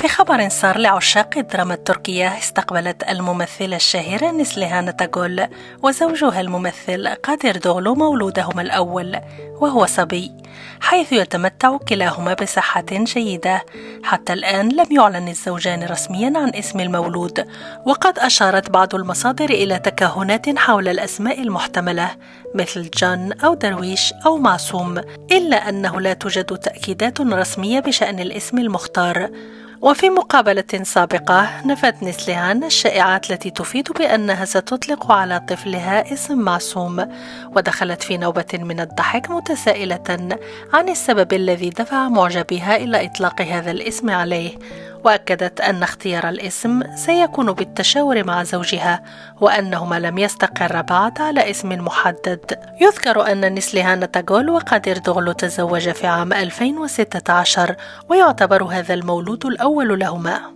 في خبر صار لعشاق الدراما التركية، استقبلت الممثلة الشهيرة نسليهان أتاغول وزوجها الممثل قادر دوغلو مولودهما الأول وهو صبي، حيث يتمتع كلاهما بصحة جيدة. حتى الآن لم يعلن الزوجان رسميا عن اسم المولود، وقد أشارت بعض المصادر إلى تكهنات حول الأسماء المحتملة مثل جان أو درويش أو معصوم، إلا أنه لا توجد تأكيدات رسمية بشأن الاسم المختار. وفي مقابلة سابقة نفت نسليهان الشائعات التي تفيد بأنها ستطلق على طفلها اسم معصوم، ودخلت في نوبة من الضحك متسائلة عن السبب الذي دفع معجبيها إلى إطلاق هذا الاسم عليه، وأكدت أن اختيار الاسم سيكون بالتشاور مع زوجها، وأنهما لم يستقر بعد على اسم محدد. يذكر أن نسليهان أتاغول وقادر دوغلو تزوجا في عام 2016، ويعتبر هذا المولود الأول لهما.